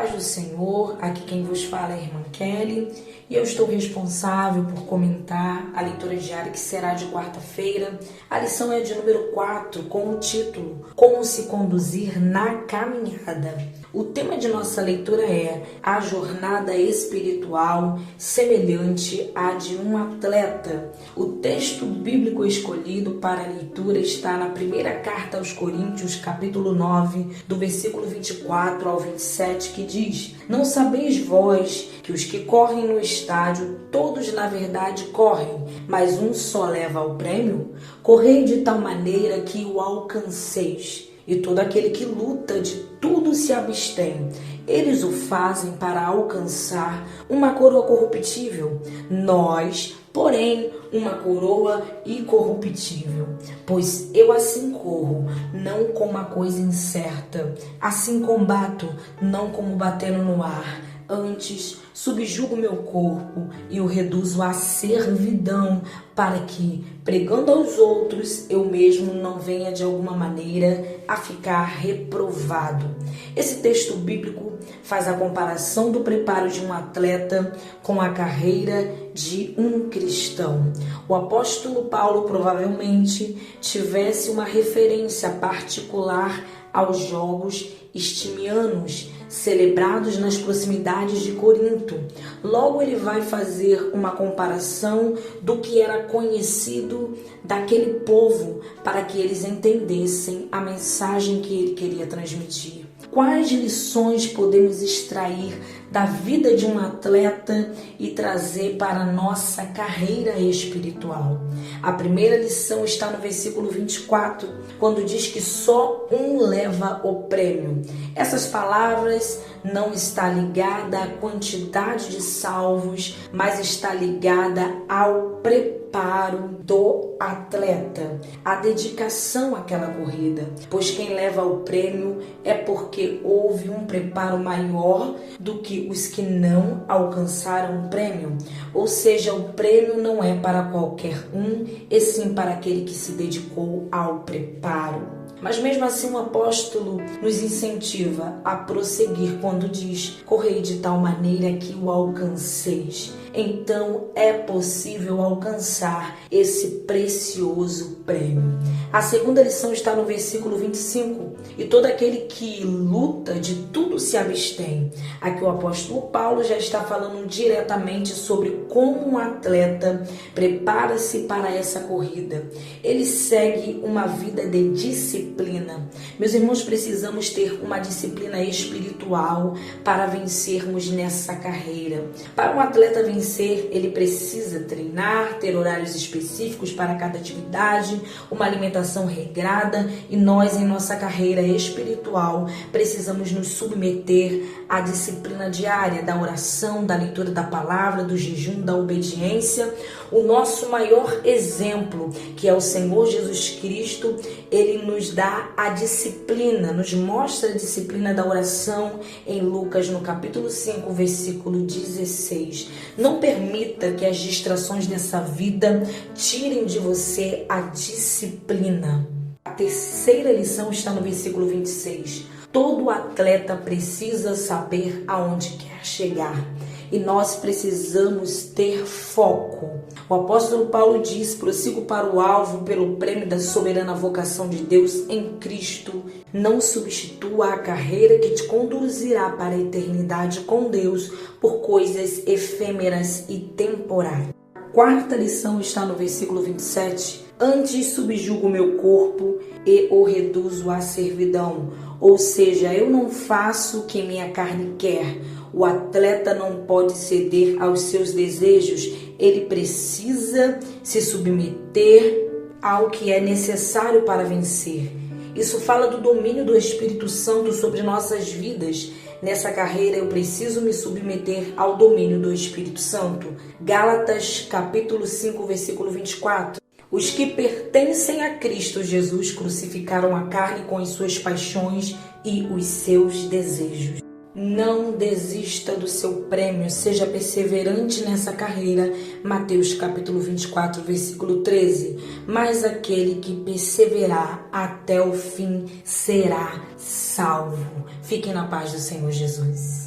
paz do Senhor, aqui quem vos fala é a irmã Kelly e eu estou responsável por comentar a leitura diária que será de quarta-feira. A lição é de número 4 com o título Como se conduzir na caminhada. O tema de nossa leitura é a jornada espiritual semelhante à de um atleta. O texto bíblico escolhido para a leitura está na primeira carta aos Coríntios, capítulo 9, do versículo 24 ao 27, que diz: Não sabeis vós que os que correm no estádio, todos na verdade correm, mas um só leva ao prêmio? Correi de tal maneira que o alcanceis. E todo aquele que luta de tudo se abstém. Eles o fazem para alcançar uma coroa corruptível. Nós, porém, uma coroa incorruptível. Pois eu assim corro, não como uma coisa incerta. Assim combato, não como batendo no ar. Antes, subjugo meu corpo e o reduzo à servidão, para que, pregando aos outros, eu mesmo não venha de alguma maneira a ficar reprovado. Esse texto bíblico faz a comparação do preparo de um atleta com a carreira de um cristão. O apóstolo Paulo provavelmente tivesse uma referência particular aos jogos istimianos, celebrados nas proximidades de Corinto. Logo ele vai fazer uma comparação do que era conhecido daquele povo, para que eles entendessem a mensagem que ele queria transmitir. Quais lições podemos extrair da vida de um atleta e trazer para a nossa carreira espiritual? A primeira lição está no versículo 24, quando diz que só um leva o prêmio. Essas palavras não está ligada à quantidade de salvos, mas está ligada ao preparo do atleta, a dedicação àquela corrida, pois quem leva o prêmio é porque houve um preparo maior do que os que não alcançaram o prêmio. Ou seja, o prêmio não é para qualquer um, e sim para aquele que se dedicou ao preparo. Mas mesmo assim o apóstolo nos incentiva a prosseguir quando diz: correi de tal maneira que o alcanceis. Então é possível alcançar esse precioso prêmio. A segunda lição está no versículo 25. E todo aquele que luta de tudo se abstém. Aqui o apóstolo Paulo já está falando diretamente sobre como um atleta prepara-se para essa corrida. Ele segue uma vida de disciplina. Meus irmãos, precisamos ter uma disciplina espiritual para vencermos nessa carreira. Para um atleta vencer, ele precisa treinar, ter horários específicos para cada atividade, uma alimentação regrada, e nós em nossa carreira espiritual precisamos nos submeter à disciplina diária da oração, da leitura da palavra, do jejum, da obediência. O nosso maior exemplo, que é o Senhor Jesus Cristo, ele nos dá a disciplina, nos mostra a disciplina da oração em Lucas, no capítulo 5, versículo 16. Não permita que as distrações dessa vida tirem de você a disciplina. A terceira lição está no versículo 26. Todo atleta precisa saber aonde quer chegar. E nós precisamos ter foco. O apóstolo Paulo diz: prossigo para o alvo pelo prêmio da soberana vocação de Deus em Cristo. Não substitua a carreira que te conduzirá para a eternidade com Deus por coisas efêmeras e temporárias. A quarta lição está no versículo 27. Antes subjugo meu corpo e o reduzo à servidão. Ou seja, eu não faço o que minha carne quer. O atleta não pode ceder aos seus desejos. Ele precisa se submeter ao que é necessário para vencer. Isso fala do domínio do Espírito Santo sobre nossas vidas. Nessa carreira eu preciso me submeter ao domínio do Espírito Santo. Gálatas capítulo 5, versículo 24. Os que pertencem a Cristo Jesus crucificaram a carne com as suas paixões e os seus desejos. Não desista do seu prêmio, seja perseverante nessa carreira. Mateus capítulo 24, versículo 13. Mas aquele que perseverar até o fim será salvo. Fiquem na paz do Senhor Jesus.